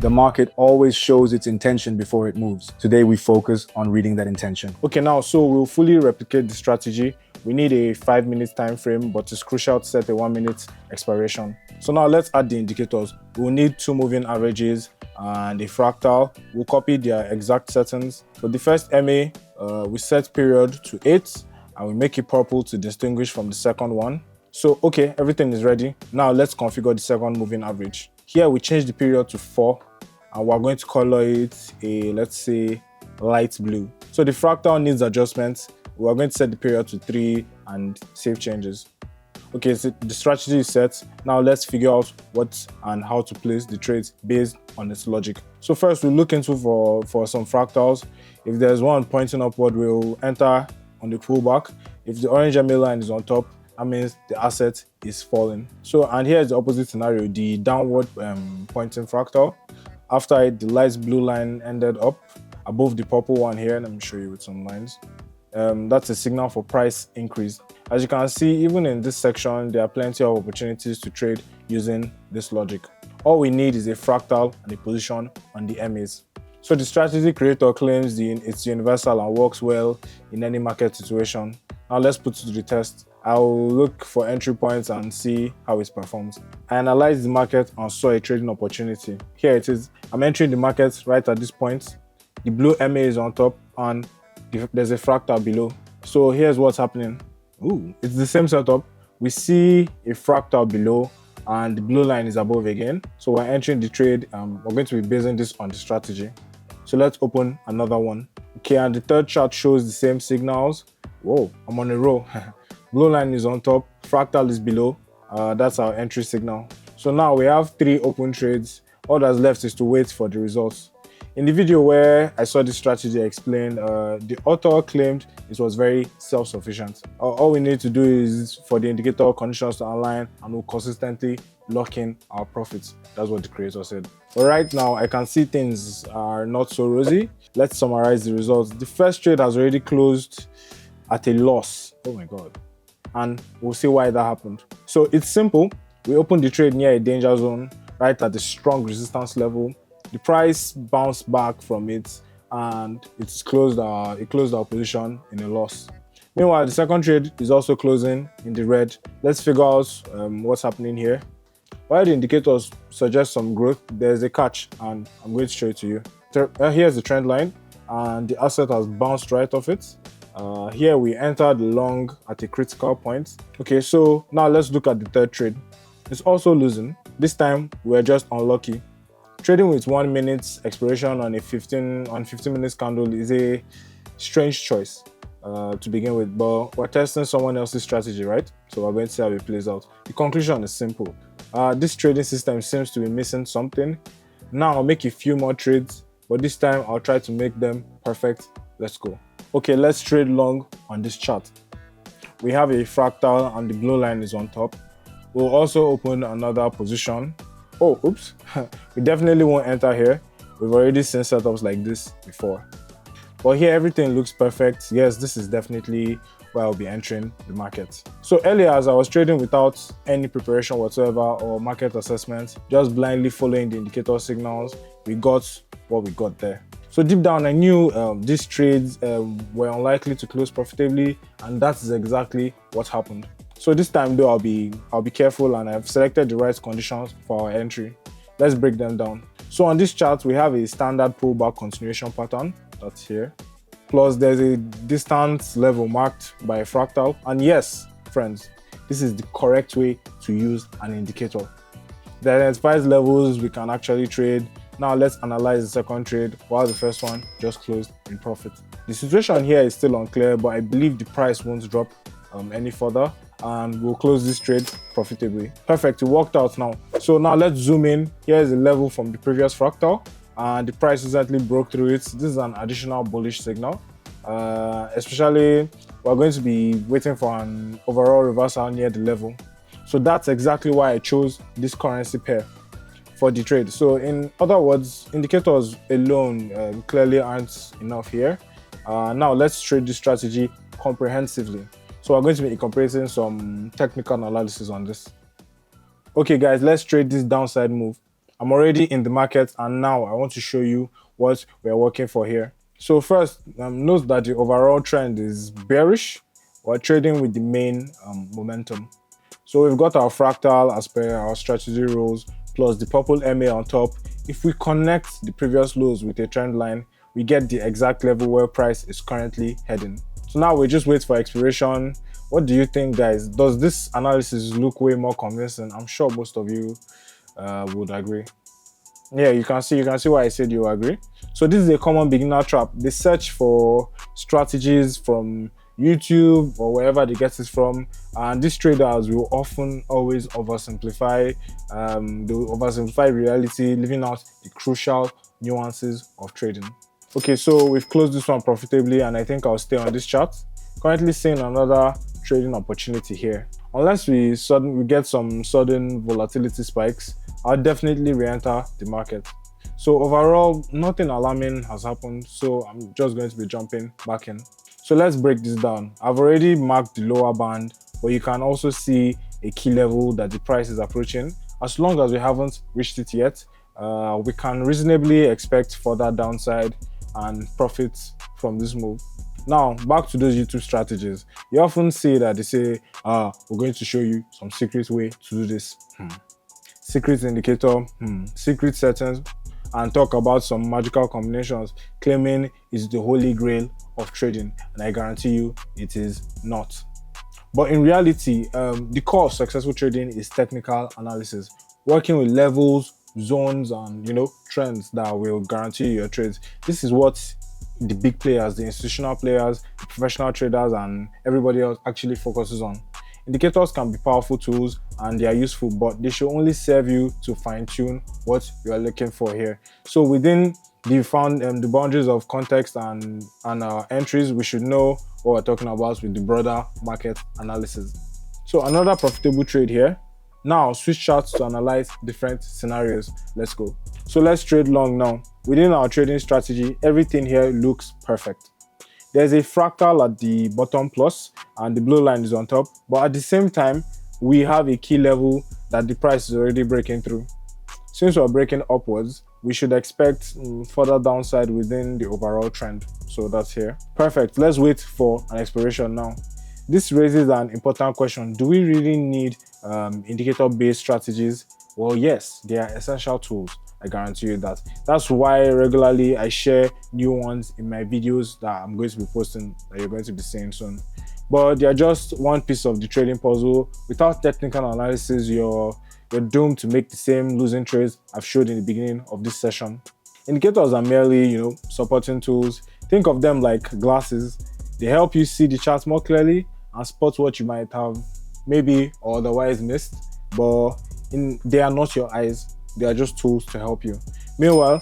The market always shows its intention before it moves. Today we focus on reading that intention. Okay, now, so we'll fully replicate the strategy. We need a 5-minute time frame, but it's crucial to set a 1-minute expiration. So now let's add the indicators. We'll need 2 moving averages and a fractal. We'll copy their exact settings. For the first MA, we set period to 8 and we make it purple to distinguish from the second one. So, okay, everything is ready. Now let's configure the second moving average. Here we change the period to 4 and we're going to color it a, let's say, light blue. So the fractal needs adjustments. We're going to set the period to 3 and save changes. Okay, so the strategy is set. Now let's figure out what and how to place the trades based on its logic. So first we'll look into for some fractals. If there's one pointing upward, we'll enter on the pullback. If the orange MA line is on top, that means the asset is falling. So, and here's the opposite scenario, the downward pointing fractal. After it, the light blue line ended up above the purple one here. Let me show you with some lines. That's a signal for price increase. As you can see, even in this section, there are plenty of opportunities to trade using this logic. All we need is a fractal and a position on the MAs. So the strategy creator claims it's universal and works well in any market situation. Now let's put it to the test. I'll look for entry points and see how it performs. I analyzed the market and saw a trading opportunity. Here it is. I'm entering the market right at this point. The blue MA is on top and there's a fractal below. So here's what's happening. Ooh, it's the same setup. We see a fractal below and the blue line is above again. So we're entering the trade. We're going to be basing this on the strategy. So let's open another one. Okay, and the third chart shows the same signals. Whoa, I'm on a roll. Blue line is on top, fractal is below. That's our entry signal. So now we have 3 open trades. All that's left is to wait for the results. In the video where I saw this strategy explained, the author claimed it was very self-sufficient. All we need to do is for the indicator conditions to align and we'll consistently lock in our profits. That's what the creator said. But right now, I can see things are not so rosy. Let's summarize the results. The first trade has already closed at a loss. Oh my God. And we'll see why that happened. So it's simple. We opened the trade near a danger zone, right at the strong resistance level. The price bounced back from it and it closed our position in a loss. Meanwhile, the second trade is also closing in the red. Let's figure out what's happening here. While the indicators suggest some growth, there's a catch and I'm going to show it to you. Here's the trend line and the asset has bounced right off it. Here we entered long at a critical point. Okay, so now let's look at the third trade. It's also losing. This time we're just unlucky. Trading with 1 minute expiration on a 15 minutes candle is a strange choice to begin with, but we're testing someone else's strategy, right? So we're going to see how it plays out. The conclusion is simple. This trading system seems to be missing something. Now I'll make a few more trades, but this time I'll try to make them perfect. Let's go. Okay, let's trade long on this chart. We have a fractal and the blue line is on top. We'll also open another position. Oh, oops. We definitely won't enter here. We've already seen setups like this before. But here everything looks perfect. Yes, this is definitely where I'll be entering the market. So earlier, as I was trading without any preparation whatsoever or market assessment, just blindly following the indicator signals, we got what we got there. So deep down, I knew these trades were unlikely to close profitably, and that is exactly what happened. So this time though, I'll be careful and I've selected the right conditions for our entry. Let's break them down. So on this chart, we have a standard pullback continuation pattern that's here. Plus there's a distance level marked by a fractal. And yes, friends, this is the correct way to use an indicator. It identifies levels we can actually trade. Now let's analyze the second trade while the first one just closed in profit. The situation here is still unclear, but I believe the price won't drop any further and we'll close this trade profitably. Perfect, it worked out now. So now let's zoom in. Here's the level from the previous fractal and the price recently broke through it. This is an additional bullish signal. Especially we're going to be waiting for an overall reversal near the level. So that's exactly why I chose this currency pair for the trade. So in other words, indicators alone clearly aren't enough here. Now let's trade this strategy comprehensively. So we're going to be incorporating some technical analysis on this. Okay guys, let's trade this downside move. I'm already in the market, and now I want to show you what we're working for here. So first, note that the overall trend is bearish. We're trading with the main momentum. So we've got our fractal as per our strategy rules, plus the purple MA on top. If we connect the previous lows with a trend line, we get the exact level where price is currently heading. So now we just wait for expiration. What do you think, guys? Does this analysis look way more convincing? I'm sure most of you would agree. Yeah, you can see why I said you agree. So this is a common beginner trap. They search for strategies from YouTube or wherever they get it from, and these traders will often always oversimplify. They will oversimplify reality, leaving out the crucial nuances of trading. Okay, so we've closed this one profitably, and I think I'll stay on this chart. Currently seeing another trading opportunity here. Unless we get some sudden volatility spikes, I'll definitely re-enter the market. So overall, nothing alarming has happened, so I'm just going to be jumping back in. So let's break this down. I've already marked the lower band, but you can also see a key level that the price is approaching. As long as we haven't reached it yet, we can reasonably expect further downside and profits from this move. Now, back to those YouTube strategies. You often see that they say, we're going to show you some secret way to do this. Secret indicator, secret settings, and talk about some magical combinations, claiming it's the holy grail of trading. And I guarantee you, it is not. But in reality, the core of successful trading is technical analysis, working with levels, zones, and trends that will guarantee your trades. This is what the big players, the institutional players, the professional traders, and everybody else actually focuses on. Indicators can be powerful tools and they are useful, but they should only serve you to fine-tune what you are looking for here. So within the boundaries of context and entries, we should know what we're talking about with the broader market analysis. So another profitable trade here. Now switch charts to analyze different scenarios. Let's go. So let's trade long now. Within our trading strategy, everything here looks perfect. There's a fractal at the bottom plus and the blue line is on top, but at the same time, we have a key level that the price is already breaking through. Since we're breaking upwards, we should expect further downside within the overall trend. So that's here. Perfect. Let's wait for an expiration now. This raises an important question. Do we really need indicator-based strategies? Well, yes, they are essential tools. I guarantee you that. That's why regularly I share new ones in my videos that I'm going to be posting, that you're going to be seeing soon. But they're just one piece of the trading puzzle. Without technical analysis, you're doomed to make the same losing trades I've showed in the beginning of this session. Indicators are merely, supporting tools. Think of them like glasses. They help you see the chart more clearly and spot what you might have maybe or otherwise missed, but they are not your eyes. They are just tools to help you. Meanwhile,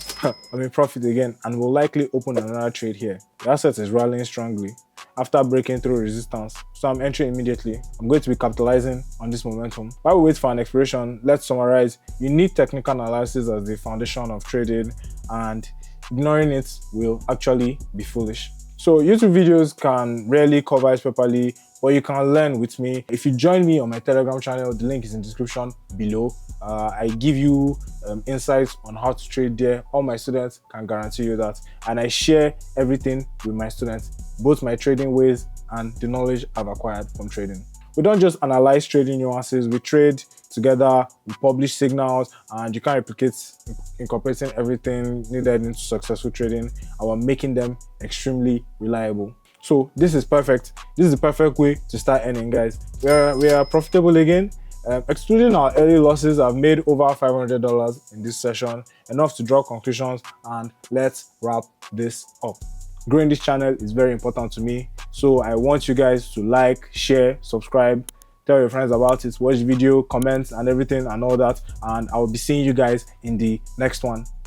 I'm in profit again and will likely open another trade here. The asset is rallying strongly after breaking through resistance, so I'm entering immediately. I'm going to be capitalizing on this momentum. While we wait for an expiration, let's summarize. You need technical analysis as the foundation of trading, and ignoring it will actually be foolish. So YouTube videos can rarely cover it properly, but you can learn with me. If you join me on my Telegram channel, the link is in the description below. I give you insights on how to trade there. All my students can guarantee you that. And I share everything with my students, both my trading ways and the knowledge I've acquired from trading. We don't just analyze trading nuances, we trade together, we publish signals, and you can replicate incorporating everything needed into successful trading, and we're making them extremely reliable. So this is perfect. This is the perfect way to start earning, guys. We are profitable again. Excluding our early losses, I've made over $500 in this session, enough to draw conclusions, and let's wrap this up. Growing this channel is very important to me, so I want you guys to like, share, subscribe, tell your friends about it, watch the video, comment and everything and all that, and I'll be seeing you guys in the next one.